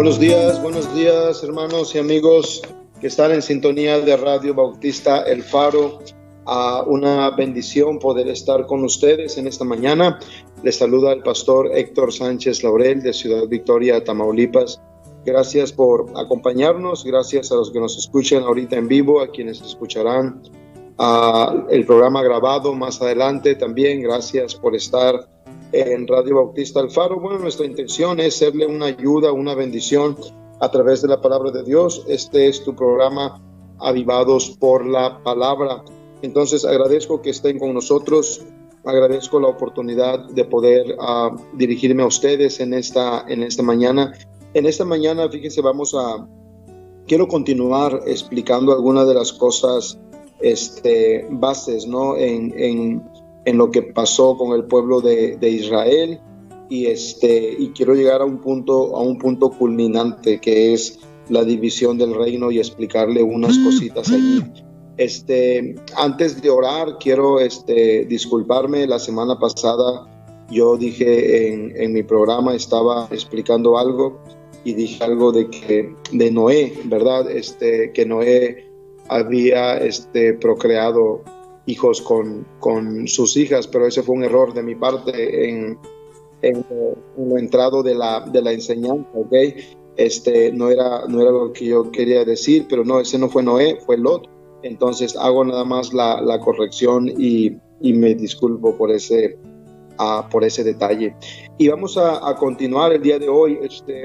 Buenos días, hermanos y amigos que están en sintonía de Radio Bautista El Faro. Una bendición poder estar con ustedes en esta mañana. Les saluda el pastor Héctor Sánchez Laurel de Ciudad Victoria, Tamaulipas. Gracias por acompañarnos, gracias a los que nos escuchan ahorita en vivo, a quienes escucharán el programa grabado más adelante también. Gracias por estar en Radio Bautista El Faro. Bueno, nuestra intención es serle una ayuda, una bendición a través de la palabra de Dios. Este es tu programa, Avivados por la Palabra. Entonces agradezco que estén con nosotros, agradezco la oportunidad de poder dirigirme a ustedes en esta mañana. En esta mañana, fíjense, quiero continuar explicando algunas de las cosas bases, ¿no? En lo que pasó con el pueblo de Israel y quiero llegar a un punto culminante, que es la división del reino, y explicarle unas cositas allí. Antes de orar, quiero disculparme. La semana pasada yo dije en mi programa, estaba explicando algo y dije algo de Noé, ¿verdad? Que Noé había procreado hijos con sus hijas, pero ese fue un error de mi parte en lo entrado de la enseñanza, ¿ok? No era lo que yo quería decir, pero no, ese no fue Noé, fue Lot. Entonces hago nada más la corrección y me disculpo por ese detalle. Y vamos a continuar el día de hoy.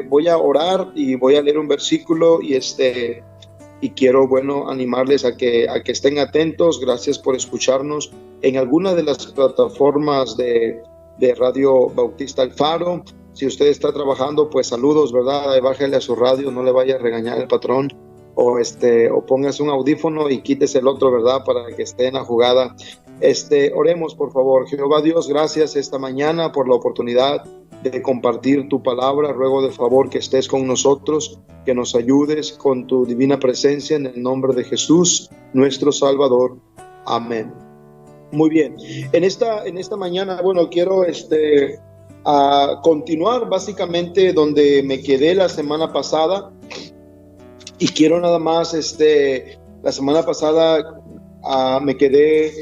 Voy a orar y voy a leer un versículo y quiero, animarles a que estén atentos. Gracias por escucharnos en alguna de las plataformas de Radio Bautista El Faro. Si usted está trabajando, pues saludos, ¿verdad? Bájale a su radio, no le vaya a regañar el patrón, o póngase un audífono y quítese el otro, ¿verdad? Para que esté en la jugada. Oremos, por favor. Jehová Dios, gracias esta mañana por la oportunidad de compartir tu palabra. Ruego de favor que estés con nosotros, que nos ayudes con tu divina presencia, en el nombre de Jesús, nuestro Salvador. Amén. Muy bien. En esta mañana, quiero continuar básicamente donde me quedé la semana pasada, y quiero nada más, la semana pasada me quedé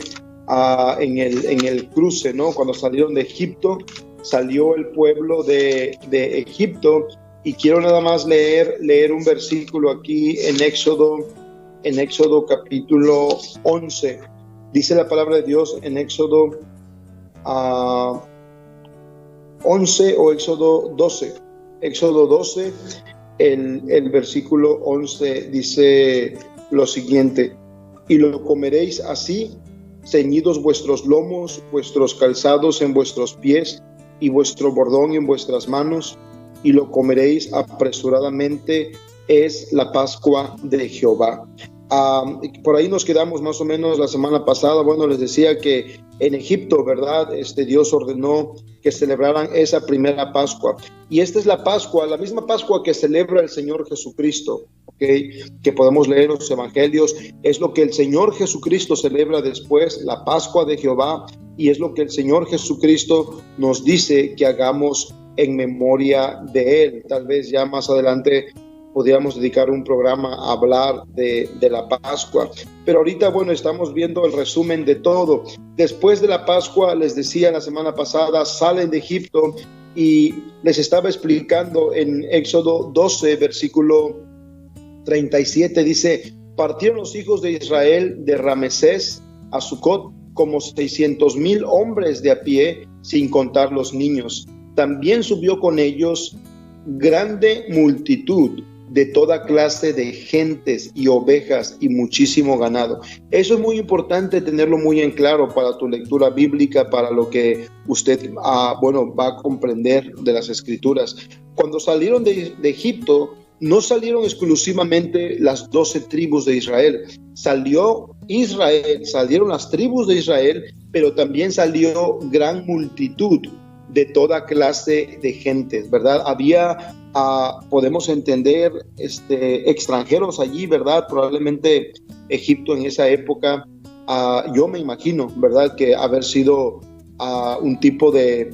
en el cruce, ¿no? Cuando salieron de Egipto, salió el pueblo de Egipto, y quiero nada más leer un versículo aquí en Éxodo capítulo 11. Dice la palabra de Dios en Éxodo 11 o Éxodo 12. Éxodo 12, el versículo 11 dice lo siguiente: y lo comeréis así, ceñidos vuestros lomos, vuestros calzados en vuestros pies, y vuestro bordón en vuestras manos, y lo comeréis apresuradamente, es la Pascua de Jehová. Por ahí nos quedamos más o menos la semana pasada. Les decía que en Egipto, ¿verdad? Dios ordenó que celebraran esa primera Pascua, y esta es la Pascua, la misma Pascua que celebra el Señor Jesucristo, ¿okay? Que podemos leer los evangelios. Es lo que el Señor Jesucristo celebra después, la Pascua de Jehová, y es lo que el Señor Jesucristo nos dice que hagamos en memoria de Él. Tal vez ya más adelante podríamos dedicar un programa a hablar de la Pascua, pero ahorita, estamos viendo el resumen de todo. Después de la Pascua, les decía la semana pasada, salen de Egipto, y les estaba explicando en Éxodo 12, versículo 37, dice: partieron los hijos de Israel de Ramesés a Sucot como 600,000 hombres de a pie, sin contar los niños. También subió con ellos grande multitud de toda clase de gentes y ovejas y muchísimo ganado. Eso es muy importante tenerlo muy en claro para tu lectura bíblica, para lo que usted va a comprender de las Escrituras. Cuando salieron de Egipto, no salieron exclusivamente las 12 tribus de Israel. Salieron las tribus de Israel, pero también salió gran multitud de toda clase de gentes, ¿verdad? Había, podemos entender, extranjeros allí, ¿verdad? Probablemente Egipto en esa época, yo me imagino, ¿verdad? Que haber sido un tipo de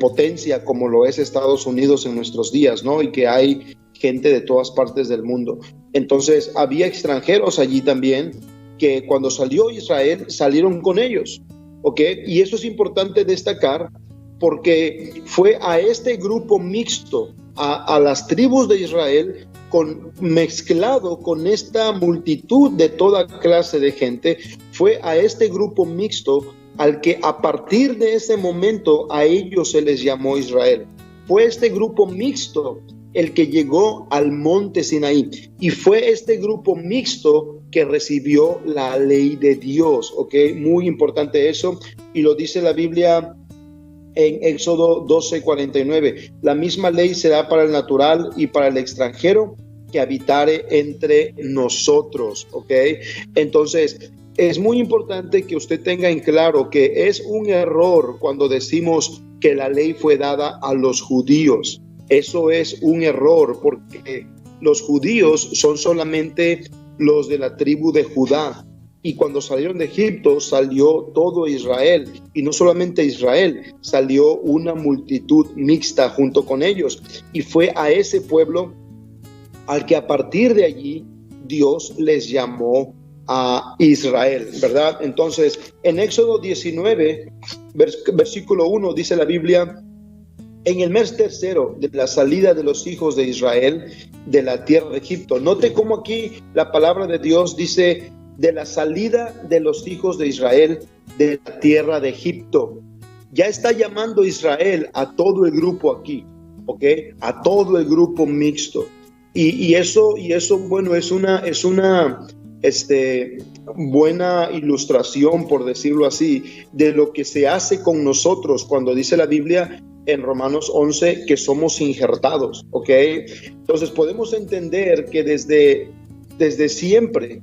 potencia como lo es Estados Unidos en nuestros días, ¿no? Y que hay gente de todas partes del mundo. Entonces había extranjeros allí también que cuando salió Israel salieron con ellos, ¿ok? Y eso es importante destacar porque fue a este grupo mixto, a las tribus de Israel, mezclado con esta multitud de toda clase de gente, fue a este grupo mixto al que a partir de ese momento a ellos se les llamó Israel. Fue este grupo mixto el que llegó al monte Sinaí, y fue este grupo mixto que recibió la ley de Dios, ¿ok? Muy importante eso, y lo dice la Biblia en Éxodo 12:49. La misma ley será para el natural y para el extranjero que habitare entre nosotros, ¿ok? Entonces, es muy importante que usted tenga en claro que es un error cuando decimos que la ley fue dada a los judíos. Eso es un error porque los judíos son solamente los de la tribu de Judá. Y cuando salieron de Egipto salió todo Israel, y no solamente Israel, salió una multitud mixta junto con ellos, y fue a ese pueblo al que a partir de allí Dios les llamó a Israel, ¿verdad? Entonces, en Éxodo 19, versículo 1, dice la Biblia: en el mes tercero de la salida de los hijos de Israel de la tierra de Egipto. Note cómo aquí la palabra de Dios dice de la salida de los hijos de Israel de la tierra de Egipto. Ya está llamando Israel a todo el grupo aquí, ¿ok? A todo el grupo mixto. Y eso, bueno, es una buena ilustración, por decirlo así, de lo que se hace con nosotros cuando dice la Biblia en Romanos 11 que somos injertados, ¿ok? Entonces podemos entender que desde siempre,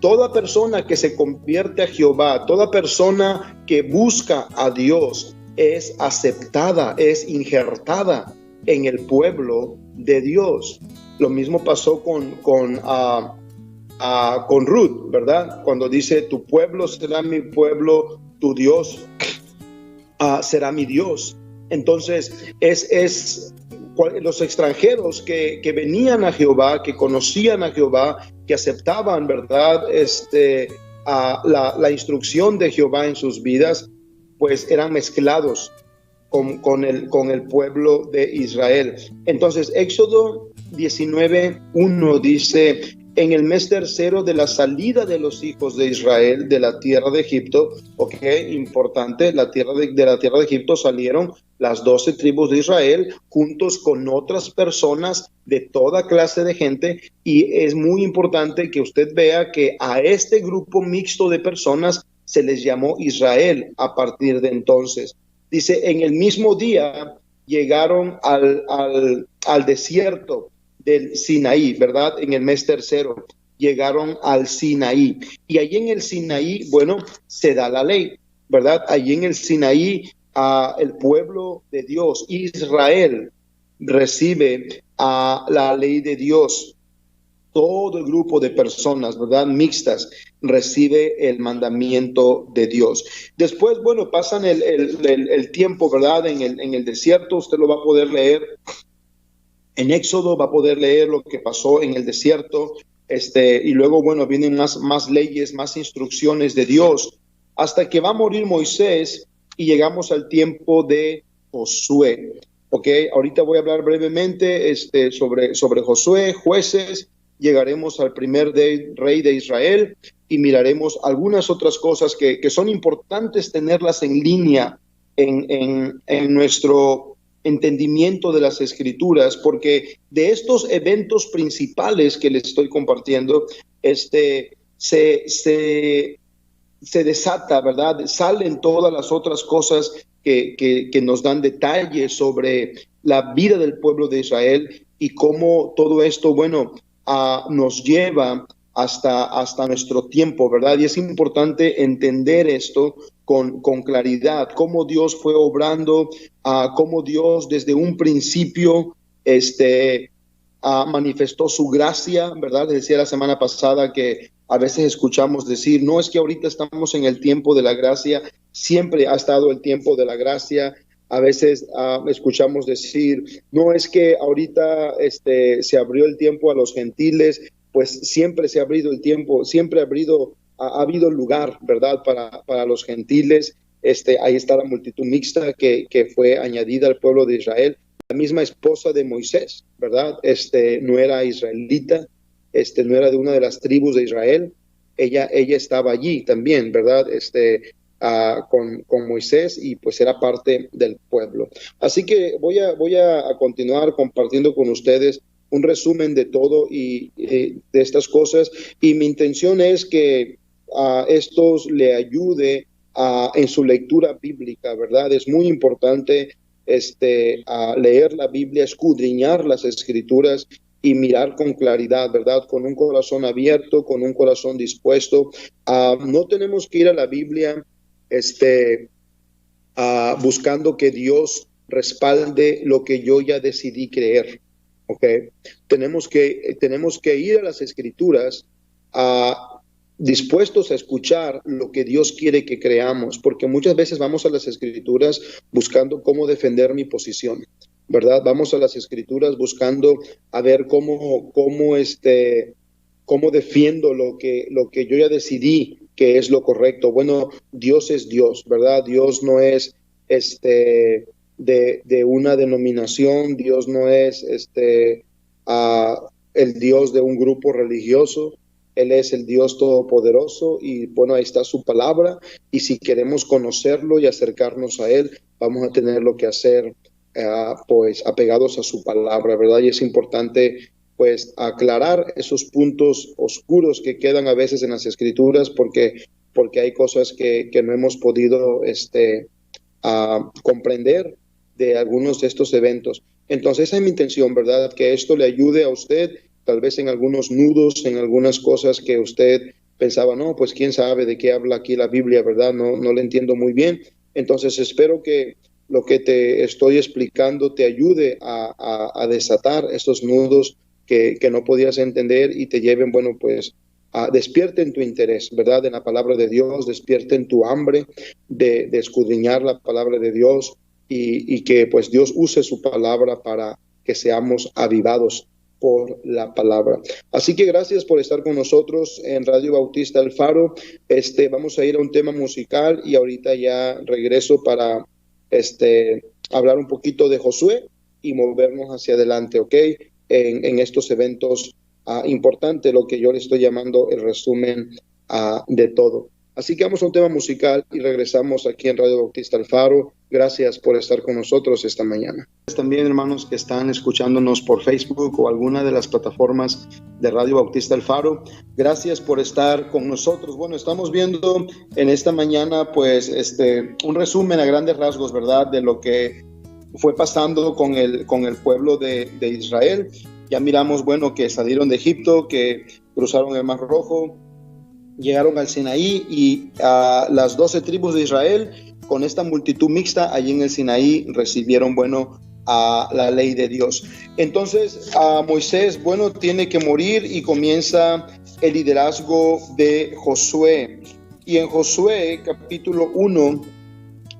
toda persona que se convierte a Jehová, toda persona que busca a Dios, es aceptada, es injertada en el pueblo de Dios. Lo mismo pasó con Ruth, ¿verdad? Cuando dice, tu pueblo será mi pueblo, tu Dios será mi Dios. Entonces, los extranjeros que venían a Jehová, que conocían a Jehová, que aceptaban, ¿verdad?, la instrucción de Jehová en sus vidas, pues eran mezclados con el pueblo de Israel. Entonces, Éxodo 19:1 dice: en el mes tercero de la salida de los hijos de Israel de la tierra de Egipto, ok, importante, de la tierra de Egipto salieron las 12 tribus de Israel juntos con otras personas de toda clase de gente, y es muy importante que usted vea que a este grupo mixto de personas se les llamó Israel a partir de entonces. Dice, en el mismo día llegaron al desierto del Sinaí, ¿verdad? En el mes tercero llegaron al Sinaí, y allí en el Sinaí, bueno, se da la ley, ¿verdad? Allí en el Sinaí el pueblo de Dios, Israel, recibe la ley de Dios. Todo el grupo de personas, ¿verdad?, mixtas, recibe el mandamiento de Dios. Después, bueno, pasan el tiempo, ¿verdad?, en el desierto. Usted lo va a poder leer en Éxodo, va a poder leer lo que pasó en el desierto, y luego, bueno, vienen más leyes, más instrucciones de Dios, hasta que va a morir Moisés y llegamos al tiempo de Josué. Ok, ahorita voy a hablar brevemente sobre Josué, jueces. Llegaremos al primer rey de Israel y miraremos algunas otras cosas que son importantes tenerlas en línea en nuestro entendimiento de las Escrituras, porque de estos eventos principales que les estoy compartiendo, se desata, ¿verdad? Salen todas las otras cosas que nos dan detalles sobre la vida del pueblo de Israel y cómo todo esto, bueno, nos lleva hasta nuestro tiempo, ¿verdad? Y es importante entender esto con claridad, cómo Dios fue obrando, cómo Dios desde un principio manifestó su gracia, ¿verdad? Les decía la semana pasada que a veces escuchamos decir, no es que ahorita estamos en el tiempo de la gracia, siempre ha estado el tiempo de la gracia. A veces escuchamos decir, no es que ahorita se abrió el tiempo a los gentiles, pues siempre se ha abrido el tiempo, siempre ha habido lugar, ¿verdad?, para los gentiles. Ahí está la multitud mixta que fue añadida al pueblo de Israel. La misma esposa de Moisés, ¿verdad? No era israelita, no era de una de las tribus de Israel. Ella estaba allí también, ¿verdad? Con Moisés, y pues era parte del pueblo. Así que voy a continuar compartiendo con ustedes un resumen de todo y de estas cosas, y mi intención es que a estos le ayude en su lectura bíblica, ¿verdad? Es muy importante leer la Biblia, escudriñar las Escrituras y mirar con claridad, ¿verdad? Con un corazón abierto, con un corazón dispuesto. No tenemos que ir a la Biblia buscando que Dios respalde lo que yo ya decidí creer, ¿ok? Tenemos que ir a las Escrituras dispuestos a escuchar lo que Dios quiere que creamos, porque muchas veces vamos a las Escrituras buscando cómo defender mi posición, ¿verdad? Vamos a las Escrituras buscando a ver cómo defiendo lo que yo ya decidí que es lo correcto. Bueno, Dios es Dios, ¿verdad? Dios no es de una denominación, Dios no es el Dios de un grupo religioso. Él es el Dios todopoderoso, y bueno, ahí está su palabra, y si queremos conocerlo y acercarnos a Él, vamos a tener lo que hacer pues apegados a su palabra, ¿verdad? Y es importante pues aclarar esos puntos oscuros que quedan a veces en las Escrituras, porque hay cosas que no hemos podido comprender de algunos de estos eventos. Entonces esa es mi intención, ¿verdad? Que esto le ayude a usted, tal vez en algunos nudos, en algunas cosas que usted pensaba, no, pues quién sabe de qué habla aquí la Biblia, ¿verdad? No le entiendo muy bien. Entonces espero que lo que te estoy explicando te ayude a desatar esos nudos que no podías entender, y te lleven, bueno, pues despierten tu interés, ¿verdad?, en la palabra de Dios, despierten tu hambre de escudriñar la palabra de Dios, y que pues Dios use su palabra para que seamos avivados por la palabra. Así que gracias por estar con nosotros en Radio Bautista El Faro. Vamos a ir a un tema musical, y ahorita ya regreso para hablar un poquito de Josué y movernos hacia adelante, ¿ok? En estos eventos importantes, lo que yo le estoy llamando el resumen de todo. Así que vamos a un tema musical y regresamos aquí en Radio Bautista El Faro. Gracias por estar con nosotros esta mañana. También, hermanos que están escuchándonos por Facebook o alguna de las plataformas de Radio Bautista El Faro, gracias por estar con nosotros. Bueno, estamos viendo en esta mañana pues un resumen a grandes rasgos, ¿verdad?, de lo que fue pasando con el pueblo de Israel. Ya miramos, bueno, que salieron de Egipto, que cruzaron el Mar Rojo, llegaron al Sinaí, y las 12 tribus de Israel, con esta multitud mixta allí en el Sinaí, recibieron, bueno, la ley de Dios. Entonces Moisés, bueno, tiene que morir, y comienza el liderazgo de Josué. Y en Josué capítulo 1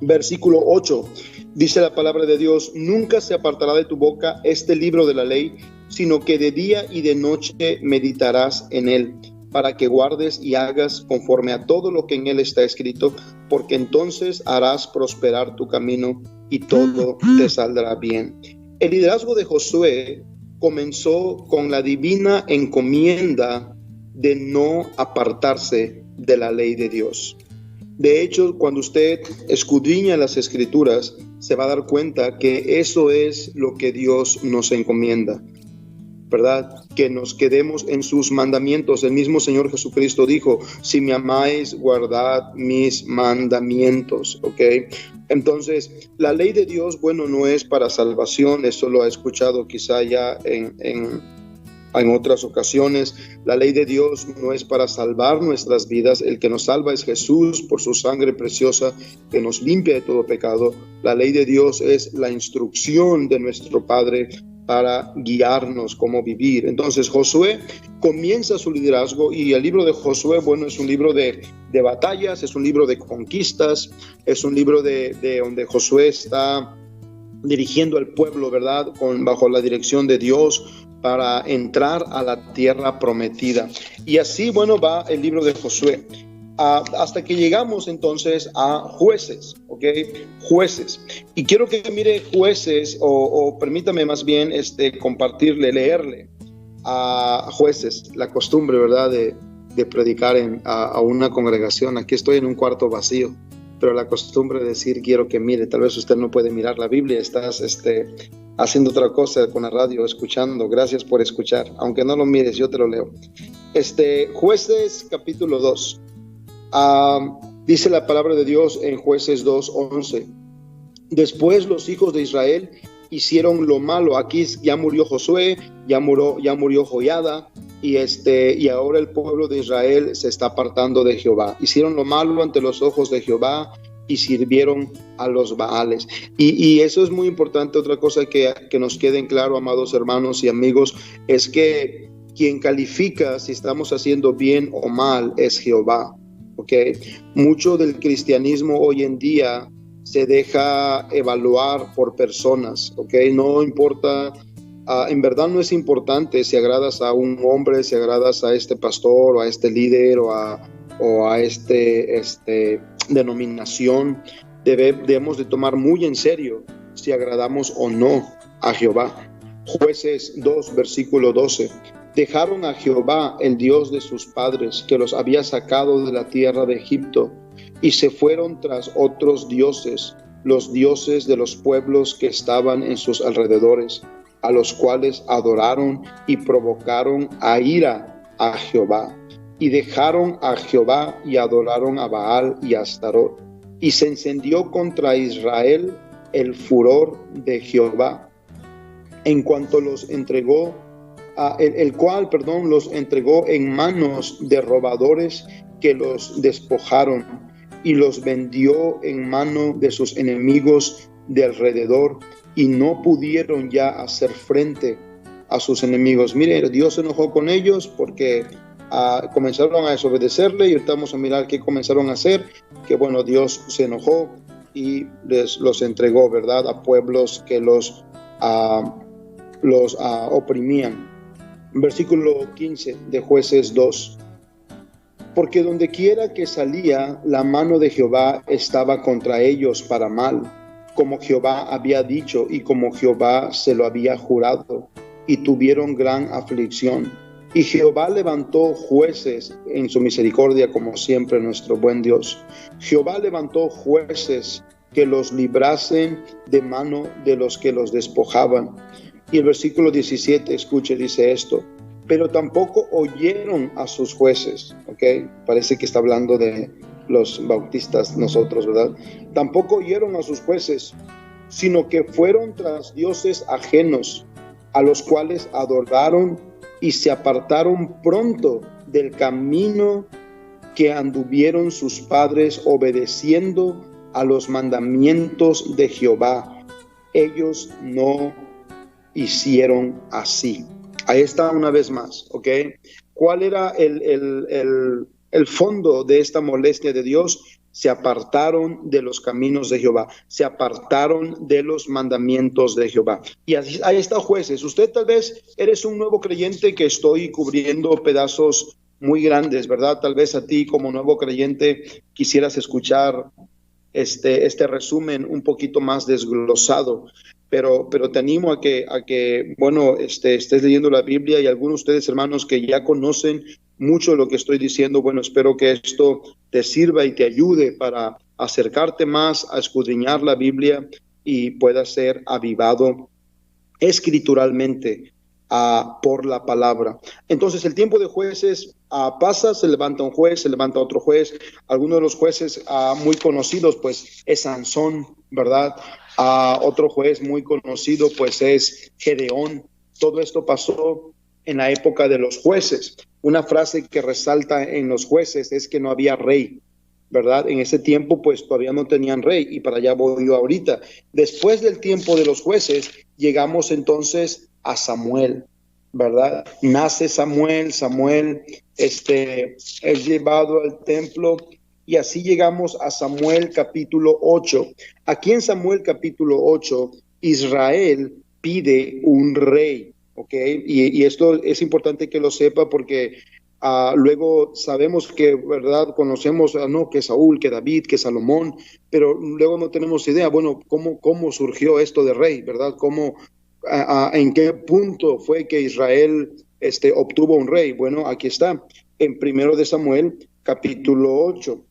versículo 8 dice la palabra de Dios: nunca se apartará de tu boca este libro de la ley, sino que de día y de noche meditarás en él, para que guardes y hagas conforme a todo lo que en él está escrito, porque entonces harás prosperar tu camino y todo te saldrá bien. El liderazgo de Josué comenzó con la divina encomienda de no apartarse de la ley de Dios. De hecho, cuando usted escudriña las Escrituras, se va a dar cuenta que eso es lo que Dios nos encomienda, ¿verdad? Que nos quedemos en sus mandamientos. El mismo Señor Jesucristo dijo: si me amáis, guardad mis mandamientos, ¿ok? Entonces, la ley de Dios, bueno, no es para salvación. Eso lo ha escuchado quizá ya en otras ocasiones. La ley de Dios no es para salvar nuestras vidas. El que nos salva es Jesús, por su sangre preciosa que nos limpia de todo pecado. La ley de Dios es la instrucción de nuestro Padre para guiarnos cómo vivir. Entonces Josué comienza su liderazgo, y el libro de Josué, bueno, es un libro de batallas, es un libro de conquistas, es un libro de donde Josué está dirigiendo al pueblo, ¿verdad? Bajo la dirección de Dios para entrar a la tierra prometida. Y así, bueno, va el libro de Josué. Hasta que llegamos entonces a Jueces, ¿ok? Jueces. Y quiero que mire Jueces, o permítame más bien compartirle, leerle a Jueces, la costumbre, ¿verdad? De predicar a una congregación. Aquí estoy en un cuarto vacío, pero la costumbre de decir quiero que mire. Tal vez usted no puede mirar la Biblia, estás haciendo otra cosa con la radio, escuchando. Gracias por escuchar. Aunque no lo mires, yo te lo leo. Jueces capítulo 2. Dice la palabra de Dios en Jueces 2:11. Después los hijos de Israel hicieron lo malo. Aquí ya murió Josué, ya murió Joiada, y ahora el pueblo de Israel se está apartando de Jehová. Hicieron lo malo ante los ojos de Jehová y sirvieron a los Baales. Y eso es muy importante. Otra cosa que nos quede en claro, amados hermanos y amigos, es que quien califica si estamos haciendo bien o mal es Jehová. Okay. Mucho del cristianismo hoy en día se deja evaluar por personas, okay. No importa, en verdad no es importante si agradas a un hombre, si agradas a este pastor o a este líder o a denominación. Debemos de tomar muy en serio si agradamos o no a Jehová. Jueces 2, versículo 12. Dejaron a Jehová, el Dios de sus padres, que los había sacado de la tierra de Egipto, y se fueron tras otros dioses, los dioses de los pueblos que estaban en sus alrededores, a los cuales adoraron y provocaron a ira a Jehová. Y dejaron a Jehová y adoraron a Baal y a Astarot. Y se encendió contra Israel el furor de Jehová, en cuanto los entregó, el cual los entregó en manos de robadores que los despojaron, y los vendió en mano de sus enemigos de alrededor, y no pudieron ya hacer frente a sus enemigos. Mire, Dios se enojó con ellos porque comenzaron a desobedecerle, y ahorita vamos a mirar qué comenzaron a hacer. Que bueno, Dios se enojó y los entregó, ¿verdad?, a pueblos que los oprimían. Versículo 15 de Jueces 2. Porque donde quiera que salía, la mano de Jehová estaba contra ellos para mal, como Jehová había dicho y como Jehová se lo había jurado, y tuvieron gran aflicción. Y Jehová levantó jueces en su misericordia, como siempre nuestro buen Dios. Jehová levantó jueces que los librasen de mano de los que los despojaban. Y el versículo 17, escuche, dice esto: pero tampoco oyeron a sus jueces. ¿Okay? Parece que está hablando de los bautistas, nosotros, ¿verdad? Tampoco oyeron a sus jueces, sino que fueron tras dioses ajenos, a los cuales adoraron, y se apartaron pronto del camino que anduvieron sus padres, obedeciendo a los mandamientos de Jehová. Ellos no hicieron así. Ahí está una vez más, ¿ok? ¿Cuál era el fondo de esta molestia de Dios? Se apartaron de los caminos de Jehová, se apartaron de los mandamientos de Jehová. Y así, ahí está, Jueces. Usted tal vez eres un nuevo creyente, que estoy cubriendo pedazos muy grandes, ¿verdad? Tal vez a ti como nuevo creyente quisieras escuchar este resumen un poquito más desglosado. Pero te animo a que bueno, estés leyendo la Biblia, y algunos de ustedes, hermanos, que ya conocen mucho de lo que estoy diciendo, bueno, espero que esto te sirva y te ayude para acercarte más a escudriñar la Biblia y pueda ser avivado escrituralmente por la palabra. Entonces el tiempo de Jueces pasa, se levanta un juez, se levanta otro juez. Algunos de los jueces muy conocidos pues es Sansón, ¿verdad? Otro juez muy conocido pues es Gedeón. Todo esto pasó en la época de los jueces. Una frase que resalta en los jueces es que no había rey, ¿verdad? En ese tiempo pues todavía no tenían rey, y para allá voy yo ahorita. Después del tiempo de los jueces llegamos entonces a Samuel, ¿verdad? Nace Samuel, Samuel es llevado al templo y así llegamos a Samuel capítulo 8. Aquí en Samuel capítulo 8, Israel pide un rey, ¿ok? Y esto es importante que lo sepa porque luego sabemos que, ¿verdad? Conocemos, no, que Saúl, que David, que Salomón, pero luego no tenemos idea, bueno, cómo surgió esto de rey, ¿verdad? ¿En qué punto fue que Israel obtuvo un rey? Bueno, aquí está, en primero de Samuel, capítulo 8.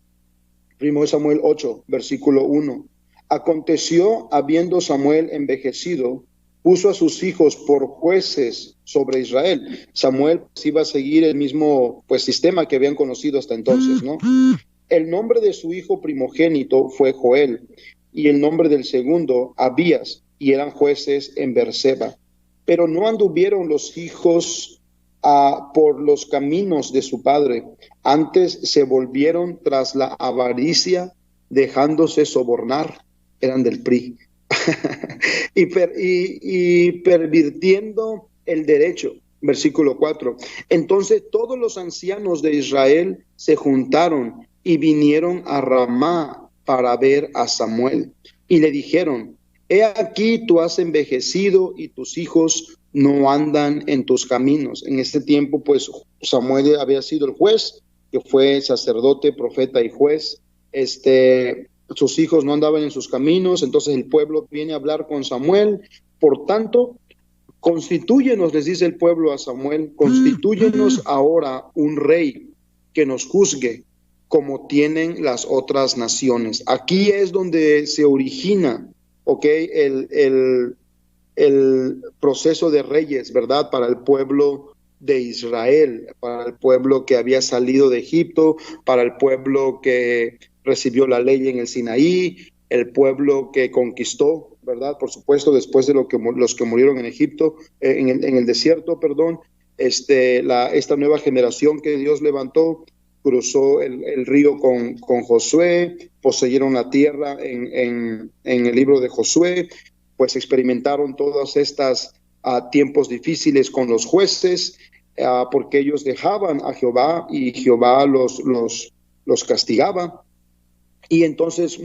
Primero de Samuel 8, versículo 1. Aconteció, habiendo Samuel envejecido, puso a sus hijos por jueces sobre Israel. Samuel iba a seguir el mismo sistema que habían conocido hasta entonces, ¿no? El nombre de su hijo primogénito fue Joel, y el nombre del segundo, Abías, y eran jueces en Beerseba. Pero no anduvieron los hijos por los caminos de su padre, antes se volvieron tras la avaricia, dejándose sobornar, eran del PRI, y pervirtiendo el derecho. Versículo 4. Entonces todos los ancianos de Israel se juntaron y vinieron a Ramá para ver a Samuel. Y le dijeron, he aquí tú has envejecido y tus hijos no andan en tus caminos. En este tiempo, pues, Samuel había sido el juez, que fue sacerdote, profeta y juez. Sus hijos no andaban en sus caminos, entonces el pueblo viene a hablar con Samuel. Por tanto, constitúyenos, les dice el pueblo a Samuel, constitúyenos ahora un rey que nos juzgue como tienen las otras naciones. Aquí es donde se origina, el proceso de reyes, ¿verdad? Para el pueblo de Israel, para el pueblo que había salido de Egipto, para el pueblo que recibió la ley en el Sinaí, el pueblo que conquistó, ¿verdad? Por supuesto, después de los que murieron en Egipto, en el desierto, perdón, esta nueva generación que Dios levantó, cruzó el río con Josué, poseyeron la tierra en el libro de Josué, pues experimentaron todas estas tiempos difíciles con los jueces, porque ellos dejaban a Jehová y Jehová los castigaba. Y entonces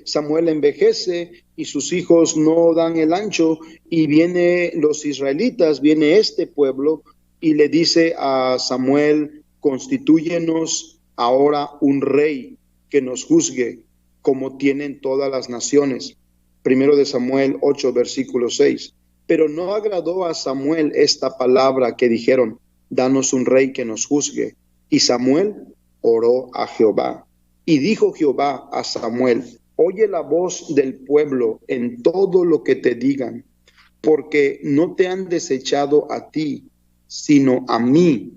Samuel envejece y sus hijos no dan el ancho y viene los israelitas, viene este pueblo y le dice a Samuel, constitúyenos ahora un rey que nos juzgue como tienen todas las naciones. Primero de Samuel 8, versículo 6. Pero no agradó a Samuel esta palabra que dijeron, danos un rey que nos juzgue. Y Samuel oró a Jehová. Y dijo Jehová a Samuel, oye la voz del pueblo en todo lo que te digan, porque no te han desechado a ti, sino a mí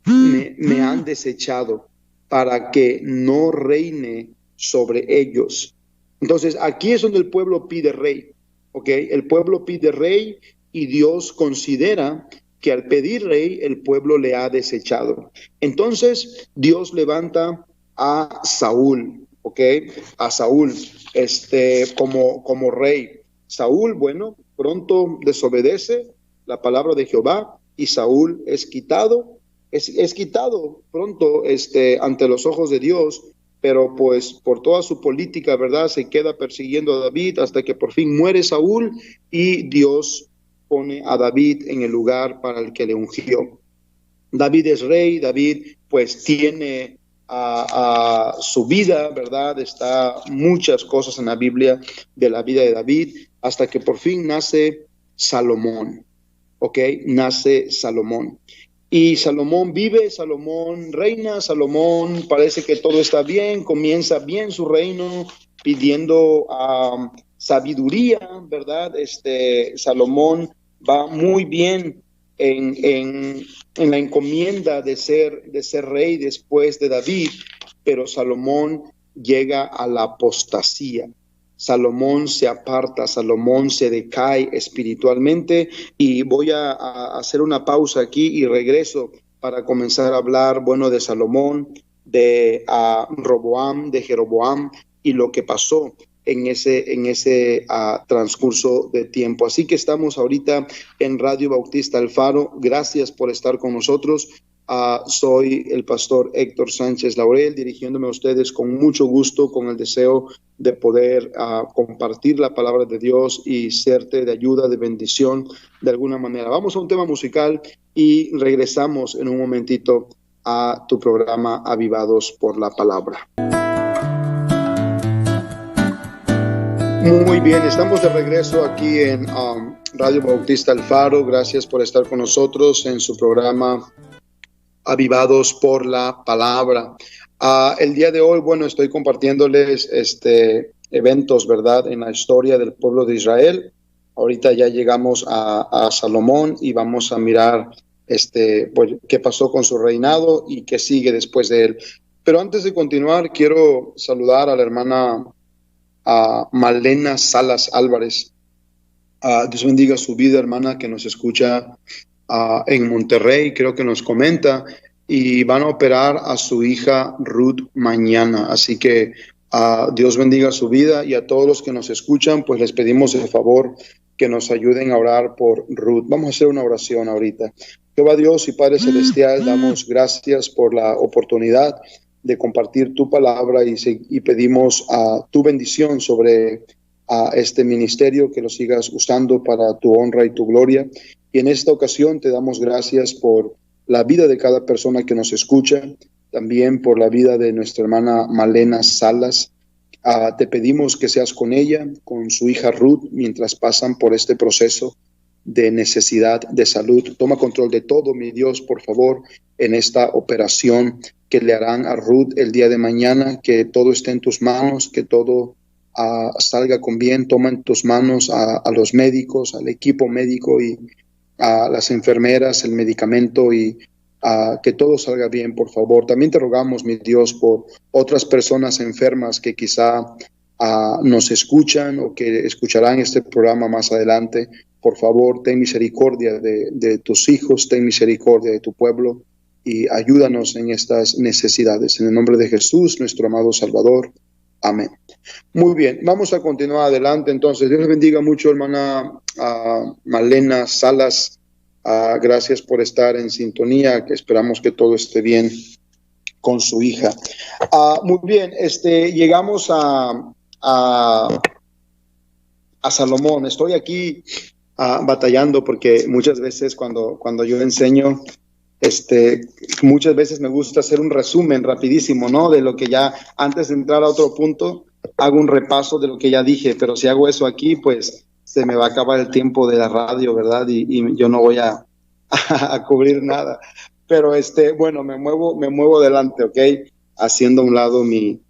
me han desechado para que no reine sobre ellos. Entonces, aquí es donde el pueblo pide rey, ¿ok? El pueblo pide rey y Dios considera que al pedir rey, el pueblo le ha desechado. Entonces, Dios levanta a Saúl, ¿ok? A Saúl, como rey. Saúl, bueno, pronto desobedece la palabra de Jehová y Saúl es quitado pronto ante los ojos de Dios, pero pues por toda su política, ¿verdad? Se queda persiguiendo a David hasta que por fin muere Saúl y Dios pone a David en el lugar para el que le ungió. David es rey, David pues tiene a su vida, ¿verdad? Está muchas cosas en la Biblia de la vida de David, hasta que por fin nace Salomón, ¿ok? Nace Salomón. Y Salomón vive, Salomón reina, Salomón parece que todo está bien, comienza bien su reino, pidiendo sabiduría, ¿verdad? Salomón va muy bien en la encomienda de ser rey después de David, pero Salomón llega a la apostasía. Salomón se aparta, Salomón se decae espiritualmente y voy a hacer una pausa aquí y regreso para comenzar a hablar, bueno, de Salomón, de Roboam, de Jeroboam y lo que pasó en ese transcurso de tiempo. Así que estamos ahorita en Radio Bautista El Faro. Gracias por estar con nosotros. Soy el pastor Héctor Sánchez Laurel, dirigiéndome a ustedes con mucho gusto, con el deseo de poder compartir la palabra de Dios y serte de ayuda, de bendición de alguna manera. Vamos a un tema musical y regresamos en un momentito a tu programa Avivados por la Palabra. Muy bien, estamos de regreso aquí en Radio Bautista El Faro. Gracias por estar con nosotros en su programa Avivados por la Palabra. El día de hoy, bueno, estoy compartiéndoles eventos, ¿verdad?, en la historia del pueblo de Israel. Ahorita ya llegamos a Salomón y vamos a mirar pues, qué pasó con su reinado y qué sigue después de él. Pero antes de continuar, quiero saludar a la hermana Malena Salas Álvarez. Dios bendiga su vida, hermana, que nos escucha en Monterrey, creo que nos comenta, y van a operar a su hija Ruth mañana. Así que Dios bendiga su vida, y a todos los que nos escuchan, pues les pedimos el favor que nos ayuden a orar por Ruth. Vamos a hacer una oración ahorita. Jehová Dios y Padre Celestial, damos gracias por la oportunidad de compartir tu palabra y pedimos tu bendición sobre este ministerio, que lo sigas usando para tu honra y tu gloria. Y en esta ocasión te damos gracias por la vida de cada persona que nos escucha, también por la vida de nuestra hermana Malena Salas. Te pedimos que seas con ella, con su hija Ruth, mientras pasan por este proceso de necesidad de salud. Toma control de todo, mi Dios, por favor, en esta operación que le harán a Ruth el día de mañana, que todo esté en tus manos, que todo salga con bien. Toma en tus manos a los médicos, al equipo médico y a las enfermeras, el medicamento, y que todo salga bien, por favor. También te rogamos, mi Dios, por otras personas enfermas que quizá nos escuchan o que escucharán este programa más adelante. Por favor, ten misericordia de tus hijos, ten misericordia de tu pueblo y ayúdanos en estas necesidades. En el nombre de Jesús, nuestro amado Salvador. Amén. Muy bien, vamos a continuar adelante. Entonces, Dios les bendiga mucho, hermana Malena Salas. Gracias por estar en sintonía, que esperamos que todo esté bien con su hija. Muy bien, llegamos a Salomón. Estoy aquí batallando porque muchas veces cuando yo enseño, muchas veces me gusta hacer un resumen rapidísimo, ¿no? De lo que ya, antes de entrar a otro punto, hago un repaso de lo que ya dije, pero si hago eso aquí, pues se me va a acabar el tiempo de la radio, ¿verdad? Y yo no voy a cubrir nada. Pero bueno, me muevo adelante, ¿ok? Haciendo a un lado mi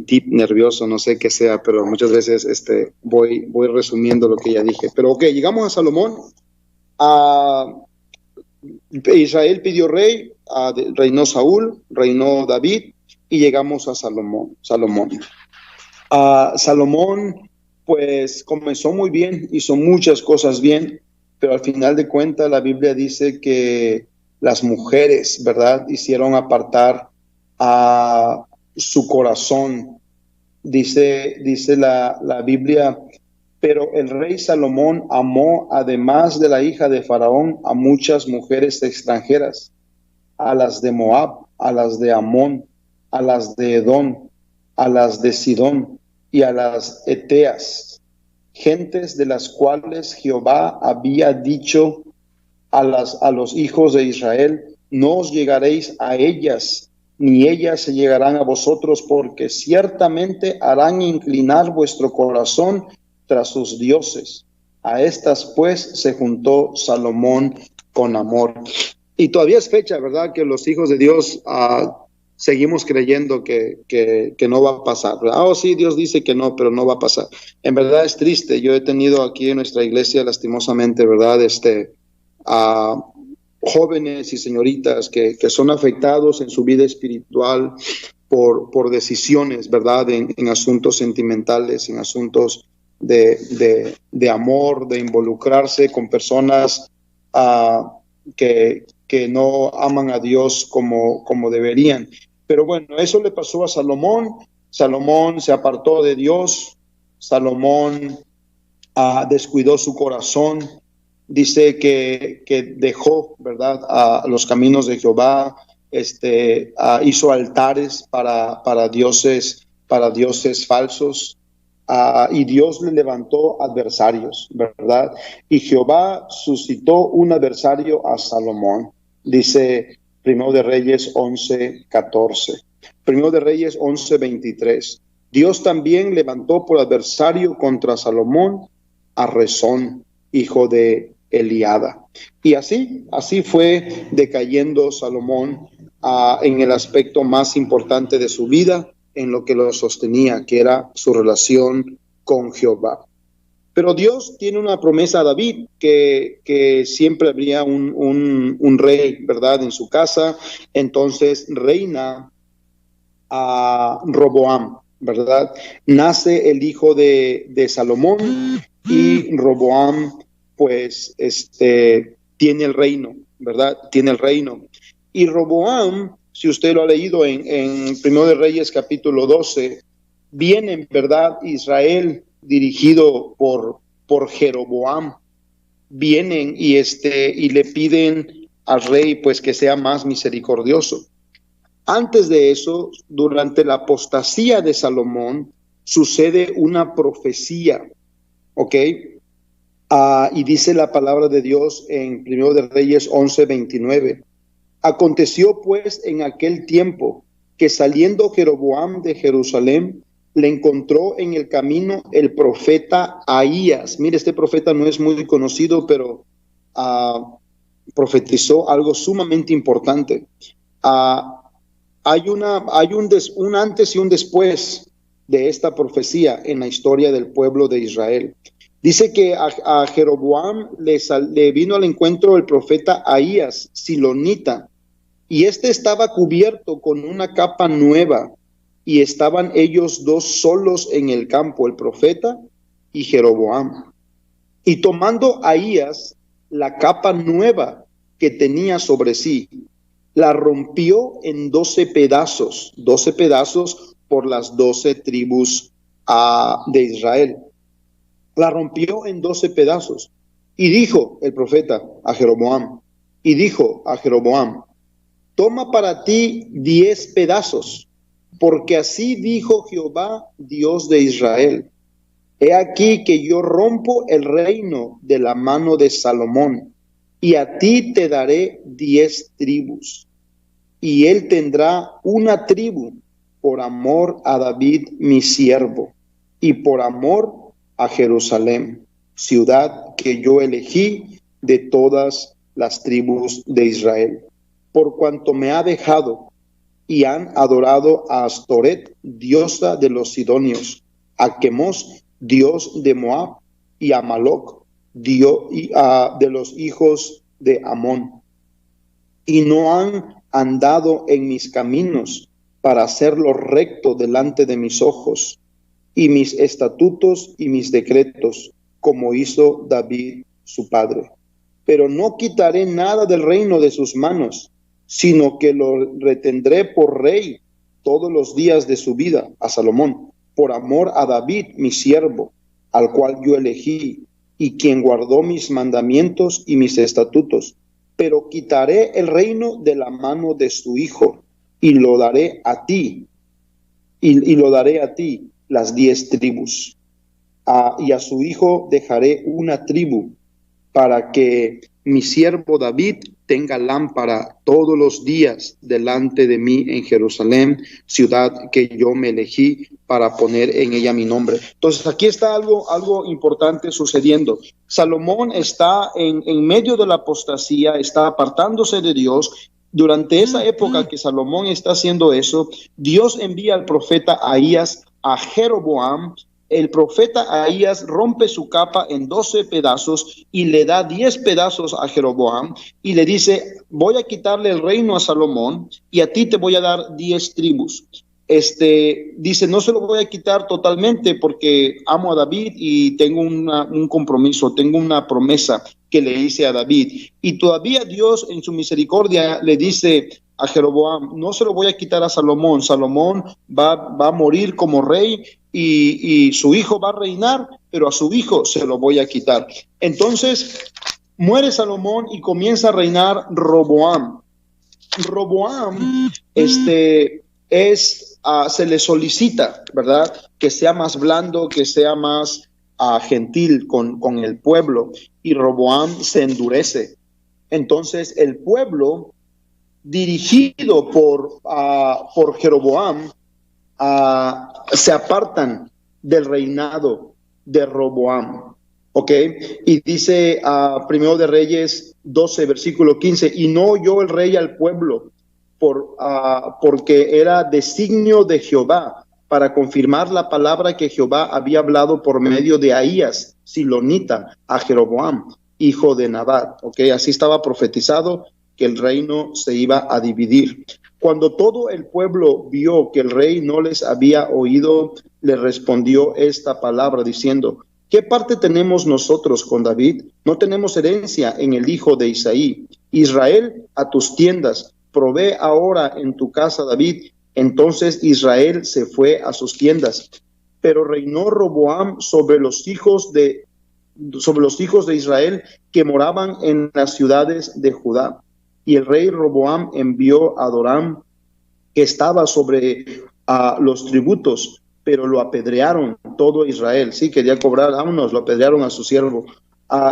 tip nervioso, no sé qué sea, pero muchas veces voy resumiendo lo que ya dije. Pero ok, llegamos a Salomón. Israel pidió rey, reinó Saúl, reinó David, y llegamos a Salomón. Salomón, pues comenzó muy bien, hizo muchas cosas bien, pero al final de cuentas la Biblia dice que las mujeres, ¿verdad?, hicieron apartar a su corazón. Dice la Biblia: pero el rey Salomón amó, además de la hija de Faraón, a muchas mujeres extranjeras, a las de Moab, a las de Amón, a las de Edom, a las de Sidón y a las Eteas, gentes de las cuales Jehová había dicho a los hijos de Israel: no os llegaréis a ellas, ni ellas se llegarán a vosotros, porque ciertamente harán inclinar vuestro corazón tras sus dioses. A estas pues se juntó Salomón con amor. Y todavía es fecha, ¿verdad?, que los hijos de Dios seguimos creyendo que no va a pasar, ¿verdad? Oh, sí, Dios dice que no, pero no va a pasar. En verdad es triste. Yo he tenido aquí en nuestra iglesia, lastimosamente, ¿verdad?, jóvenes y señoritas que son afectados en su vida espiritual por decisiones, ¿verdad?, en asuntos sentimentales, en asuntos de amor, de involucrarse con personas que no aman a Dios como deberían. Pero bueno, eso le pasó a Salomón, Salomón se apartó de Dios, Salomón descuidó su corazón, dice que dejó, ¿verdad?, a los caminos de Jehová, hizo altares para dioses falsos, y Dios le levantó adversarios, ¿verdad? Y Jehová suscitó un adversario a Salomón, dice Primero de Reyes 11:14. Primero de Reyes 11:23. Dios también levantó por adversario contra Salomón a Rezón, hijo de Eliada. Y así fue decayendo Salomón en el aspecto más importante de su vida, en lo que lo sostenía, que era su relación con Jehová. Pero Dios tiene una promesa a David, que siempre habría un rey, ¿verdad?, en su casa. Entonces reina a Roboam, ¿verdad? Nace el hijo de Salomón, y Roboam, pues, tiene el reino, ¿verdad? Tiene el reino. Y Roboam, si usted lo ha leído en Primero de Reyes capítulo 12, viene en verdad Israel dirigido por Jeroboam. Vienen y le piden al rey, pues, que sea más misericordioso. Antes de eso, durante la apostasía de Salomón, sucede una profecía, ¿ok? Y dice la palabra de Dios en Primero de Reyes 11:29. Aconteció pues en aquel tiempo que saliendo Jeroboam de Jerusalén, le encontró en el camino el profeta Ahías. Mire, este profeta no es muy conocido, pero profetizó algo sumamente importante. Hay un antes y un después de esta profecía en la historia del pueblo de Israel. Dice que a Jeroboam le vino al encuentro el profeta Ahías, silonita, y estaba cubierto con una capa nueva, y estaban ellos dos solos en el campo, el profeta y Jeroboam. Y tomando Ahías la capa nueva que tenía sobre sí, la rompió en 12 pedazos por las 12 tribus de Israel. La rompió en 12 pedazos. Y dijo el profeta a Jeroboam, toma para ti 10 pedazos, porque así dijo Jehová, Dios de Israel. He aquí que yo rompo el reino de la mano de Salomón, y a ti te daré 10 tribus. Y él tendrá una tribu por amor a David mi siervo, y por amor a Jerusalén, ciudad que yo elegí de todas las tribus de Israel, por cuanto me ha dejado y han adorado a Astoret, diosa de los sidonios, a Quemos, dios de Moab, y a Maloc, dios de los hijos de Amón, y no han andado en mis caminos para hacerlo recto delante de mis ojos, y mis estatutos y mis decretos, como hizo David su padre. Pero no quitaré nada del reino de sus manos, sino que lo retendré por rey todos los días de su vida a Salomón, por amor a David mi siervo, al cual yo elegí, y quien guardó mis mandamientos y mis estatutos. Pero quitaré el reino de la mano de su hijo, y lo daré a ti, y lo daré a ti, las 10 tribus. Y a su hijo dejaré una tribu, para que mi siervo David tenga lámpara todos los días delante de mí en Jerusalén, ciudad que yo me elegí para poner en ella mi nombre. Entonces aquí está algo importante sucediendo. Salomón está en medio de la apostasía, está apartándose de Dios. Durante esa época que Salomón está haciendo eso, Dios envía al profeta Ahías a Jeroboam. El profeta Ahías rompe su capa en 12 pedazos y le da 10 pedazos a Jeroboam y le dice, voy a quitarle el reino a Salomón y a ti te voy a dar 10 tribus. Dice, no se lo voy a quitar totalmente porque amo a David y tengo un compromiso, tengo una promesa que le hice a David. Y todavía Dios en su misericordia le dice a Jeroboam, no se lo voy a quitar a Salomón. Salomón va a morir como rey y su hijo va a reinar, pero a su hijo se lo voy a quitar. Entonces muere Salomón y comienza a reinar Roboam. Roboam, se le solicita, ¿verdad?, que sea más blando, que sea más gentil con el pueblo, y Roboam se endurece. Entonces el pueblo, dirigido por Jeroboam, se apartan del reinado de Roboam. ¿Ok? Y dice Primero de Reyes 12, versículo 15, y no oyó el rey al pueblo porque era designio de Jehová para confirmar la palabra que Jehová había hablado por medio de Ahías, silonita, a Jeroboam, hijo de Nabat. ¿Ok? Así estaba profetizado que el reino se iba a dividir. Cuando todo el pueblo vio que el rey no les había oído, le respondió esta palabra diciendo: ¿qué parte tenemos nosotros con David? No tenemos herencia en el hijo de Isaí. Israel, a tus tiendas, provee ahora en tu casa, David. Entonces Israel se fue a sus tiendas. Pero reinó Roboam sobre los hijos de Israel que moraban en las ciudades de Judá. Y el rey Roboam envió a Doram, que estaba sobre los tributos, pero lo apedrearon todo Israel. Sí, quería cobrar, vámonos, lo apedrearon a su siervo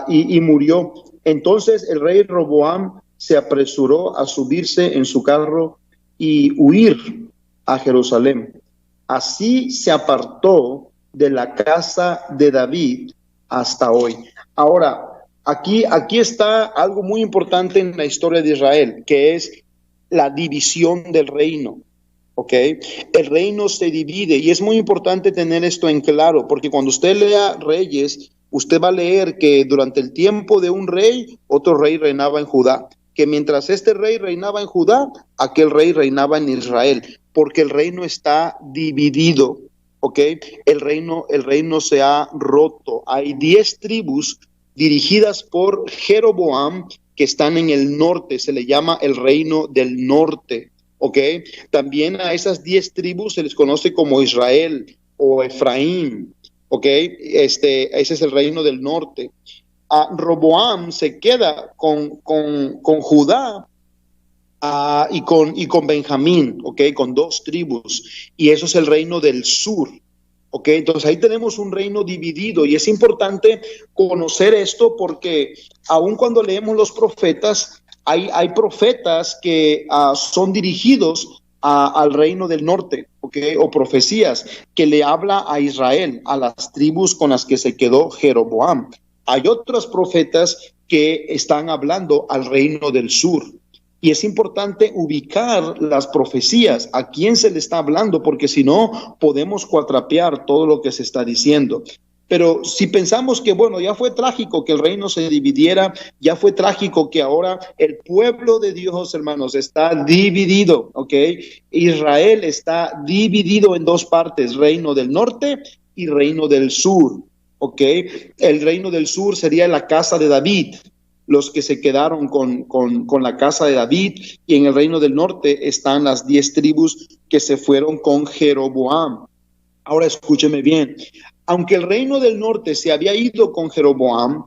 y murió. Entonces el rey Roboam se apresuró a subirse en su carro y huir a Jerusalén. Así se apartó de la casa de David hasta hoy. Ahora, aquí está algo muy importante en la historia de Israel, que es la división del reino. ¿Ok? El reino se divide y es muy importante tener esto en claro, porque cuando usted lea Reyes, usted va a leer que durante el tiempo de un rey, otro rey reinaba en Judá, que mientras este rey reinaba en Judá, aquel rey reinaba en Israel, porque el reino está dividido. ¿Ok? El reino se ha roto. Hay 10 tribus dirigidas por Jeroboam que están en el norte, se le llama el reino del norte. ¿Ok? También a esas 10 tribus se les conoce como Israel o Efraín. ¿Ok? Ese es el reino del norte. Roboam se queda con Judá y con Benjamín, ¿ok? Con 2 tribus. Y eso es el reino del sur. ¿Ok? Entonces ahí tenemos un reino dividido y es importante conocer esto porque aun cuando leemos los profetas, hay profetas que son dirigidos al reino del norte, ¿ok? O profecías que le habla a Israel, a las tribus con las que se quedó Jeroboam. Hay otros profetas que están hablando al reino del sur. Y es importante ubicar las profecías, a quién se le está hablando, porque si no, podemos cuatrapear todo lo que se está diciendo. Pero si pensamos que, bueno, ya fue trágico que el reino se dividiera, ya fue trágico que ahora el pueblo de Dios, hermanos, está dividido, ¿ok? Israel está dividido en 2 partes, reino del norte y reino del sur, ¿ok? El reino del sur sería la casa de David, los que se quedaron con la casa de David, y en el reino del norte están las 10 tribus que se fueron con Jeroboam. Ahora escúcheme bien, aunque el reino del norte se había ido con Jeroboam,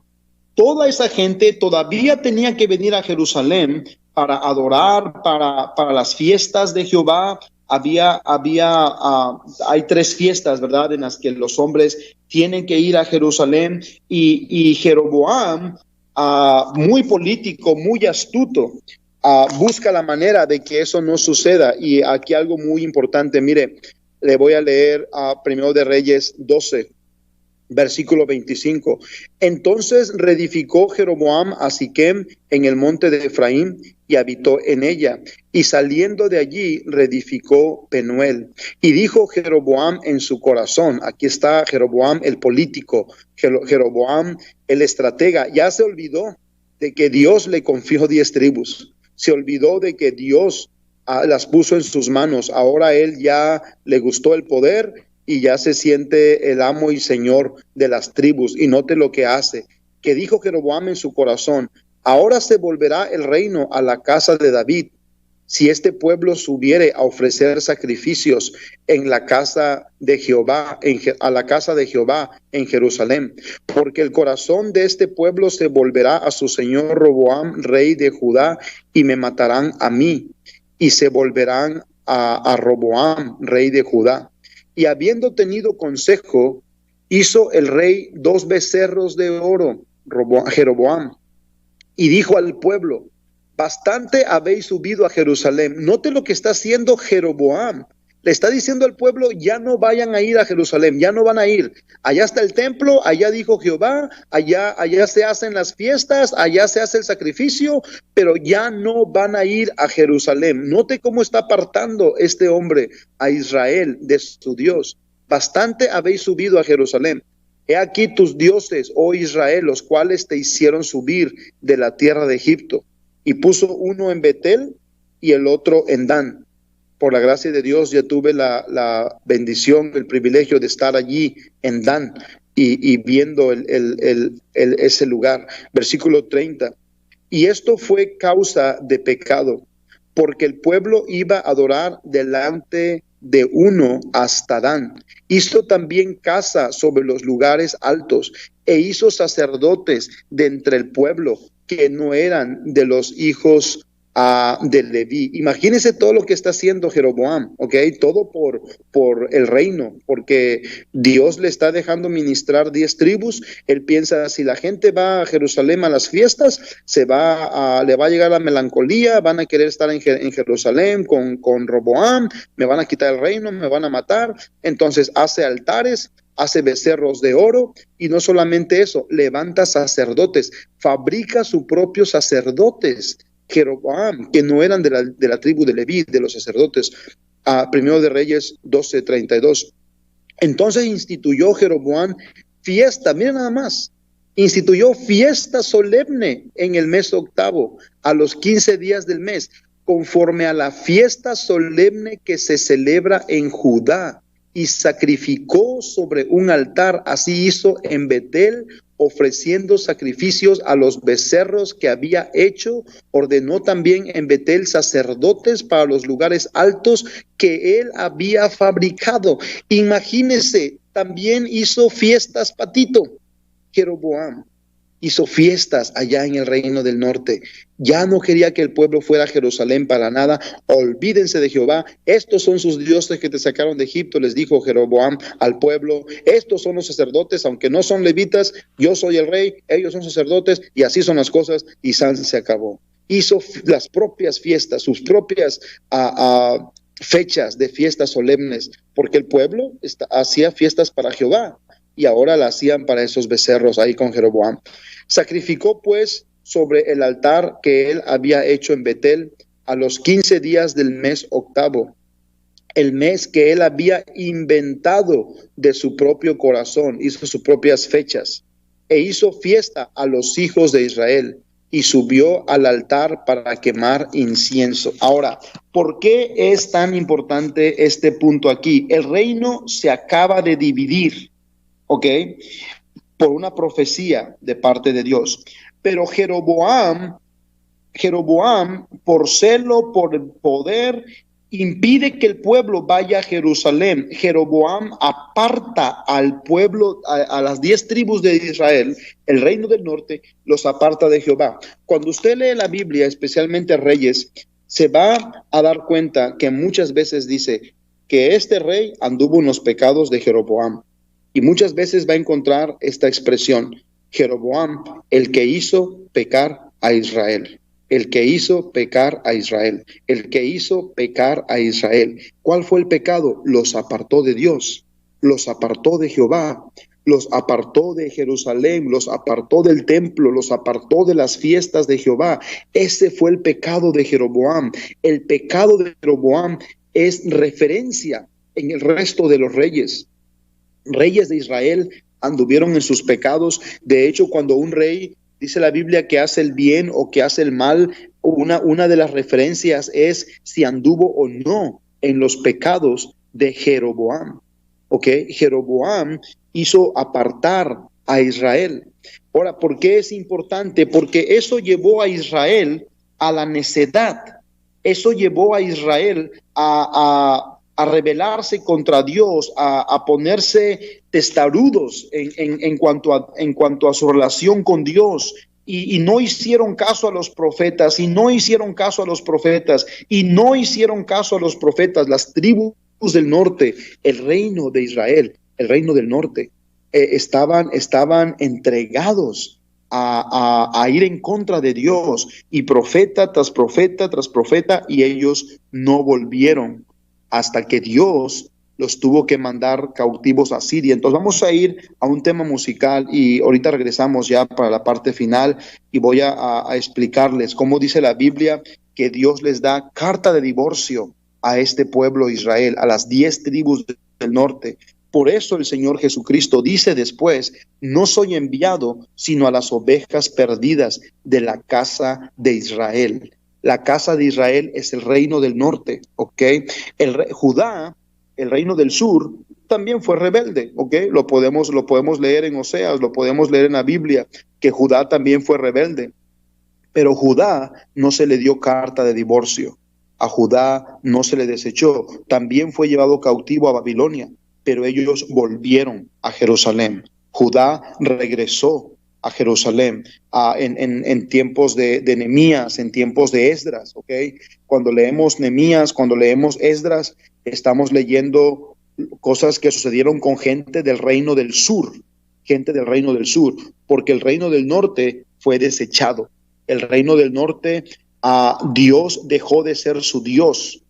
toda esa gente todavía tenía que venir a Jerusalén para adorar, para las fiestas de Jehová. Hay 3 fiestas, ¿verdad?, en las que los hombres tienen que ir a Jerusalén, y Jeroboam, muy político, muy astuto, busca la manera de que eso no suceda. Y aquí algo muy importante, mire, le voy a leer a Primero de Reyes 12, versículo 25. Entonces reedificó Jeroboam a Siquem en el monte de Efraín y habitó en ella. Y saliendo de allí reedificó Penuel. Y dijo Jeroboam en su corazón, aquí está Jeroboam el político, Jeroboam el estratega, ya se olvidó de que Dios le confió 10 tribus. Se olvidó de que Dios las puso en sus manos. Ahora él ya le gustó el poder y ya se siente el amo y señor de las tribus. Y note lo que hace, que dijo Jeroboam en su corazón: ahora se volverá el reino a la casa de David, si este pueblo subiere a ofrecer sacrificios en la casa de Jehová, a la casa de Jehová en Jerusalén, porque el corazón de este pueblo se volverá a su señor Roboam, rey de Judá, y me matarán a mí, y se volverán a Roboam, rey de Judá. Y habiendo tenido consejo, hizo el rey 2 becerros de oro, Jeroboam, y dijo al pueblo: bastante habéis subido a Jerusalén. Note lo que está haciendo Jeroboam. Le está diciendo al pueblo: ya no vayan a ir a Jerusalén, ya no van a ir. Allá está el templo, allá dijo Jehová, allá se hacen las fiestas, allá se hace el sacrificio, pero ya no van a ir a Jerusalén. Note cómo está apartando este hombre a Israel de su Dios. Bastante habéis subido a Jerusalén. He aquí tus dioses, oh Israel, los cuales te hicieron subir de la tierra de Egipto. Y puso uno en Betel y el otro en Dan. Por la gracia de Dios ya tuve la bendición, el privilegio de estar allí en Dan y viendo ese lugar. Versículo 30. Y esto fue causa de pecado, porque el pueblo iba a adorar delante de uno hasta Dan. Hizo también casa sobre los lugares altos e hizo sacerdotes de entre el pueblo que no eran de los hijos de Leví. Imagínense todo lo que está haciendo Jeroboam, ¿ok? Todo por el reino, porque Dios le está dejando ministrar 10 tribus. Él piensa, si la gente va a Jerusalén a las fiestas, le va a llegar la melancolía, van a querer estar en Jerusalén con Roboam, me van a quitar el reino, me van a matar. Entonces hace altares, hace becerros de oro, y no solamente eso, levanta sacerdotes, fabrica sus propios sacerdotes, Jeroboam, que no eran de la tribu de Leví, de los sacerdotes. Primero de Reyes 12:32. Entonces instituyó Jeroboam fiesta, miren nada más, instituyó fiesta solemne en el mes octavo, a los 15 días del mes, conforme a la fiesta solemne que se celebra en Judá, y sacrificó sobre un altar. Así hizo en Betel, ofreciendo sacrificios a los becerros que había hecho. Ordenó también en Betel sacerdotes para los lugares altos que él había fabricado. Imagínense, también hizo fiestas, Patito. Jeroboam hizo fiestas allá en el reino del norte. Ya no quería que el pueblo fuera a Jerusalén para nada. Olvídense de Jehová. Estos son sus dioses que te sacaron de Egipto, les dijo Jeroboam al pueblo. Estos son los sacerdotes, aunque no son levitas, yo soy el rey, ellos son sacerdotes, y así son las cosas, y se acabó. Hizo las propias fiestas, sus propias fechas de fiestas solemnes, porque el pueblo hacía fiestas para Jehová, y ahora la hacían para esos becerros ahí con Jeroboam. Sacrificó pues sobre el altar que él había hecho en Betel a los 15 días del mes octavo, el mes que él había inventado de su propio corazón. Hizo sus propias fechas e hizo fiesta a los hijos de Israel y subió al altar para quemar incienso. Ahora, ¿por qué es tan importante este punto aquí? El reino se acaba de dividir, ¿ok? Por una profecía de parte de Dios. Pero Jeroboam, por celo, por el poder, impide que el pueblo vaya a Jerusalén. Jeroboam aparta al pueblo, a las 10 tribus de Israel, el reino del norte, los aparta de Jehová. Cuando usted lee la Biblia, especialmente Reyes, se va a dar cuenta que muchas veces dice que este rey anduvo en los pecados de Jeroboam. Y muchas veces va a encontrar esta expresión: Jeroboam, el que hizo pecar a Israel. El que hizo pecar a Israel. El que hizo pecar a Israel. ¿Cuál fue el pecado? Los apartó de Dios. Los apartó de Jehová. Los apartó de Jerusalén. Los apartó del templo. Los apartó de las fiestas de Jehová. Ese fue el pecado de Jeroboam. El pecado de Jeroboam es referencia en el resto de los reyes. Reyes de Israel anduvieron en sus pecados. De hecho, cuando un rey, dice la Biblia, que hace el bien o que hace el mal, una de las referencias es si anduvo o no en los pecados de Jeroboam. ¿Ok? Jeroboam hizo apartar a Israel. Ahora, ¿por qué es importante? Porque eso llevó a Israel a la necedad. Eso llevó a Israel a rebelarse contra Dios, a ponerse testarudos en cuanto a su relación con Dios. Y no hicieron caso a los profetas, y no hicieron caso a los profetas, y no hicieron caso a los profetas, las tribus del norte, el reino de Israel, el reino del norte, estaban entregados a ir en contra de Dios, y profeta tras profeta tras profeta, y ellos no volvieron hasta que Dios los tuvo que mandar cautivos a Siria. Entonces vamos a ir a un tema musical y ahorita regresamos ya para la parte final y voy a explicarles cómo dice la Biblia que Dios les da carta de divorcio a este pueblo Israel, a las 10 tribus del norte. Por eso el Señor Jesucristo dice después: no soy enviado sino a las ovejas perdidas de la casa de Israel. La casa de Israel es el reino del norte, ¿ok? Judá, el reino del sur, también fue rebelde, ¿ok? Lo podemos leer en Oseas, lo podemos leer en la Biblia, que Judá también fue rebelde. Pero Judá no se le dio carta de divorcio. A Judá no se le desechó. También fue llevado cautivo a Babilonia, pero ellos volvieron a Jerusalén. Judá regresó a Jerusalén en tiempos de Nehemías, en tiempos de Esdras, ¿ok? Cuando leemos Nehemías, cuando leemos Esdras, estamos leyendo cosas que sucedieron con gente del reino del sur, porque el reino del norte fue desechado. El reino del norte, Dios dejó de ser su Dios.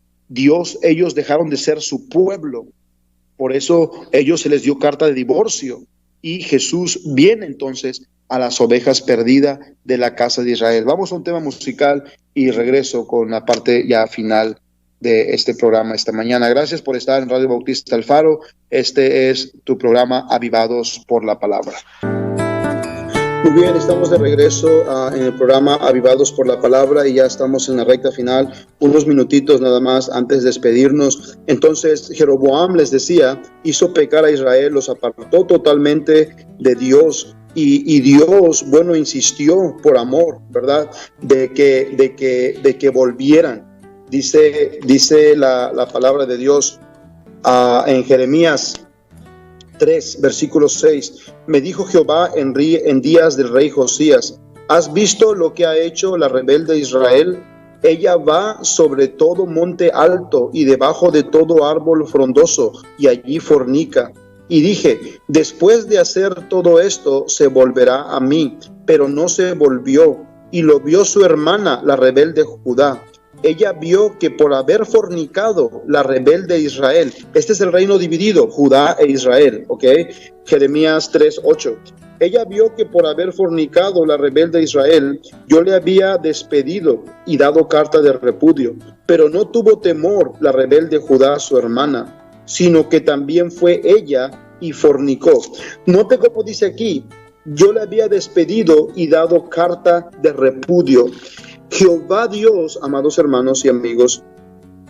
Ellos dejaron de ser su pueblo. Por eso ellos se les dio carta de divorcio. Y Jesús viene entonces a las ovejas perdidas de la casa de Israel. Vamos a un tema musical y regreso con la parte ya final de este programa esta mañana. Gracias por estar en Radio Bautista El Faro. Este es tu programa Avivados por la Palabra. Muy bien, estamos de regreso en el programa Avivados por la Palabra y ya estamos en la recta final, unos minutitos nada más antes de despedirnos. Entonces Jeroboam, les decía, hizo pecar a Israel, los apartó totalmente de Dios y Dios, bueno, insistió por amor, ¿verdad? De que volvieran. Dice la palabra de Dios en Jeremías 3, versículo 6, me dijo Jehová en días del rey Josías, ¿has visto lo que ha hecho la rebelde Israel? Ella va sobre todo monte alto y debajo de todo árbol frondoso, y allí fornica. Y dije, después de hacer todo esto, se volverá a mí, pero no se volvió, y lo vio su hermana, la rebelde Judá. Ella vio que por haber fornicado la rebelde Israel, este es el reino dividido, Judá e Israel, ¿ok? Jeremías 3:8. Ella vio que por haber fornicado la rebelde Israel, yo le había despedido y dado carta de repudio, pero no tuvo temor la rebelde Judá, su hermana, sino que también fue ella y fornicó. Note cómo dice aquí, yo le había despedido y dado carta de repudio. Jehová Dios, amados hermanos y amigos,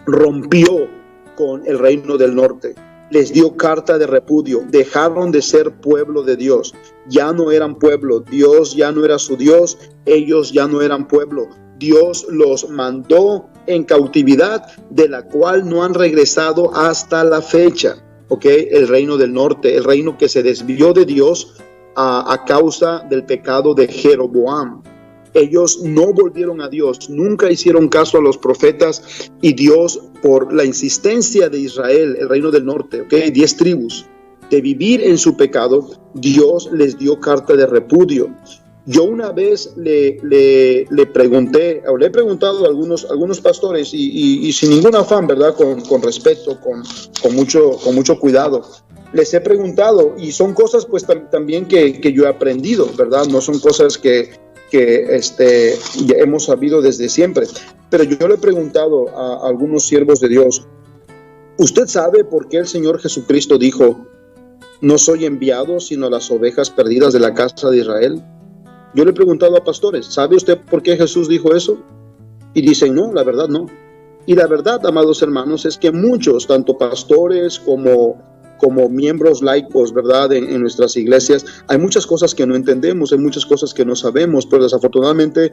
rompió con el reino del norte, les dio carta de repudio, dejaron de ser pueblo de Dios, ya no eran pueblo, Dios ya no era su Dios, ellos ya no eran pueblo, Dios los mandó en cautividad, de la cual no han regresado hasta la fecha, ¿ok? El reino del norte, el reino que se desvió de Dios a causa del pecado de Jeroboam. Ellos no volvieron a Dios, nunca hicieron caso a los profetas y Dios, por la insistencia de Israel, el reino del norte, ¿okay? 10 tribus, de vivir en su pecado, Dios les dio carta de repudio. Yo una vez le pregunté, o le he preguntado a algunos pastores y sin ningún afán, ¿verdad? Con respeto, con mucho cuidado. Les he preguntado y son cosas pues también que yo he aprendido, ¿verdad? No son cosas que ya hemos sabido desde siempre. Pero yo le he preguntado a algunos siervos de Dios, ¿usted sabe por qué el Señor Jesucristo dijo, no soy enviado sino a las ovejas perdidas de la casa de Israel? Yo le he preguntado a pastores, ¿sabe usted por qué Jesús dijo eso? Y dicen, no, la verdad no. Y la verdad, amados hermanos, es que muchos, tanto pastores como como miembros laicos, ¿verdad? En nuestras iglesias, hay muchas cosas que no entendemos, hay muchas cosas que no sabemos, pero desafortunadamente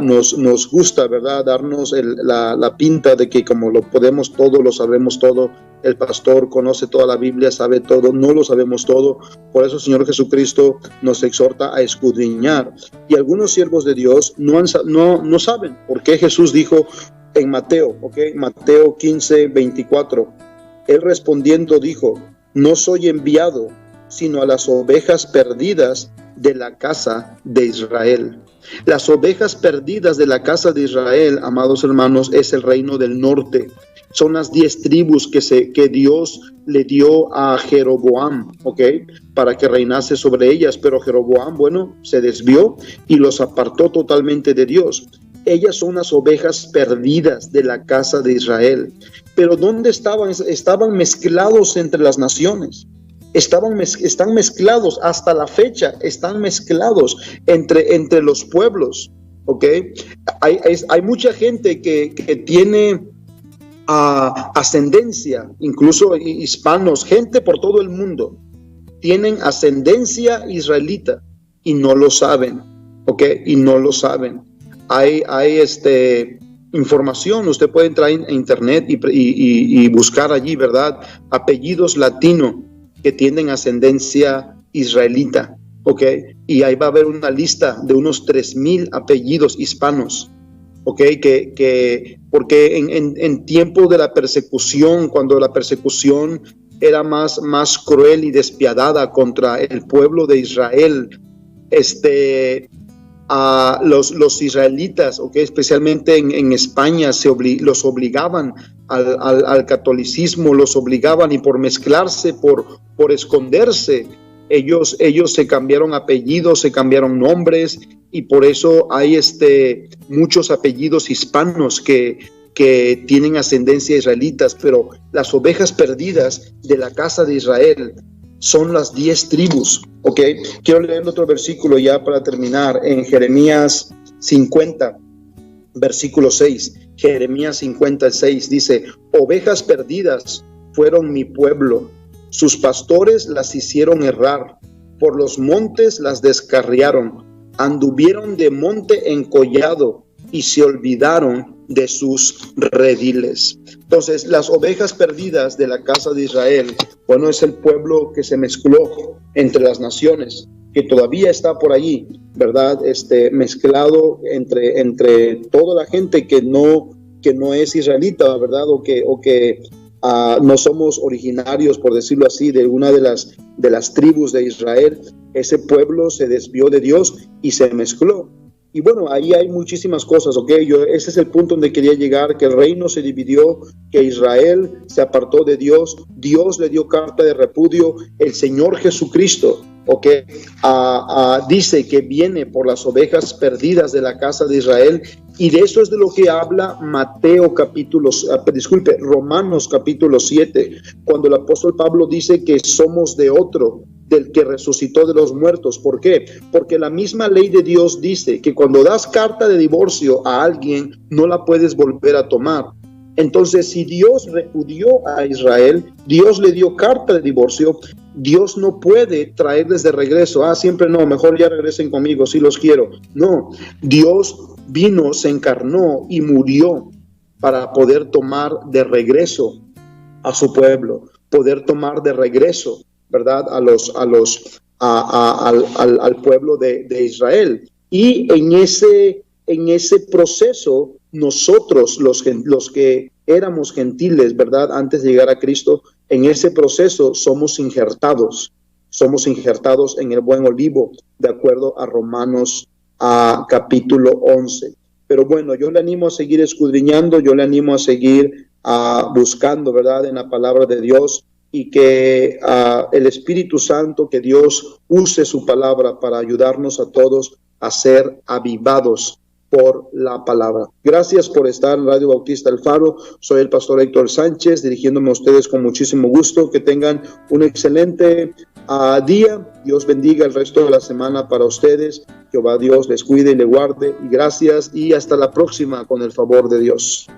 nos gusta, ¿verdad? Darnos la pinta de que como lo podemos todo, lo sabemos todo, el pastor conoce toda la Biblia, sabe todo. No lo sabemos todo. Por eso el Señor Jesucristo nos exhorta a escudriñar. Y algunos siervos de Dios no saben por qué Jesús dijo en Mateo, Mateo 15:24, Él respondiendo dijo: no soy enviado sino a las ovejas perdidas de la casa de Israel. Las ovejas perdidas de la casa de Israel, amados hermanos, es el reino del norte. Son las 10 tribus que Dios le dio a Jeroboam, para que reinase sobre ellas. Pero Jeroboam, se desvió y los apartó totalmente de Dios. Ellas son las ovejas perdidas de la casa de Israel. Pero ¿dónde estaban? Estaban mezclados entre las naciones. Están mezclados hasta la fecha, están mezclados entre los pueblos. Hay mucha gente que tiene ascendencia, incluso hispanos, gente por todo el mundo, tienen ascendencia israelita y no lo saben, y no lo saben. Hay información, usted puede entrar en internet y buscar allí, ¿verdad? Apellidos latinos que tienen ascendencia israelita, y ahí va a haber una lista de unos 3,000 apellidos hispanos. Porque en tiempo de la persecución, cuando la persecución era más cruel y despiadada contra el pueblo de Israel, los israelitas, especialmente en España, los obligaban al catolicismo, los obligaban, y por mezclarse, por esconderse, ellos se cambiaron apellidos, se cambiaron nombres, y por eso hay muchos apellidos hispanos que tienen ascendencia israelitas. Pero las ovejas perdidas de la casa de Israel son las 10 tribus. Quiero leer otro versículo ya para terminar, en Jeremías 50, versículo 6. Jeremías 56 dice: ovejas perdidas fueron mi pueblo, sus pastores las hicieron errar, por los montes las descarriaron, anduvieron de monte en collado y se olvidaron de sus rediles. Entonces, las ovejas perdidas de la casa de Israel, es el pueblo que se mezcló entre las naciones, que todavía está por allí, ¿verdad? Mezclado entre toda la gente que no es israelita, ¿verdad? O que no somos originarios, por decirlo así, de una de las tribus de Israel. Ese pueblo se desvió de Dios y se mezcló. Y ahí hay muchísimas cosas, ese es el punto donde quería llegar, que el reino se dividió, que Israel se apartó de Dios, Dios le dio carta de repudio. El Señor Jesucristo, dice que viene por las ovejas perdidas de la casa de Israel, y de eso es de lo que habla Romanos capítulo 7, cuando el apóstol Pablo dice que somos de otro, del que resucitó de los muertos. ¿Por qué? Porque la misma ley de Dios dice que cuando das carta de divorcio a alguien, no la puedes volver a tomar. Entonces, si Dios repudió a Israel, Dios le dio carta de divorcio, Dios no puede traerles de regreso. Siempre no, mejor ya regresen conmigo, sí los quiero. No, Dios vino, se encarnó y murió para poder tomar de regreso a su pueblo, poder tomar de regreso, ¿verdad? Al pueblo de Israel. Y en ese proceso, nosotros, los que éramos gentiles, ¿verdad? Antes de llegar a Cristo, en ese proceso somos injertados en el buen olivo, de acuerdo a Romanos capítulo 11. Pero yo le animo a seguir escudriñando, yo le animo a seguir buscando, ¿verdad?, en la palabra de Dios, y que el Espíritu Santo, que Dios use su palabra para ayudarnos a todos a ser avivados por la palabra. Gracias por estar en Radio Bautista El Faro. Soy el pastor Héctor Sánchez, dirigiéndome a ustedes con muchísimo gusto. Que tengan un excelente día. Dios bendiga el resto de la semana para ustedes. Jehová Dios les cuide y les guarde. Y gracias, y hasta la próxima, con el favor de Dios.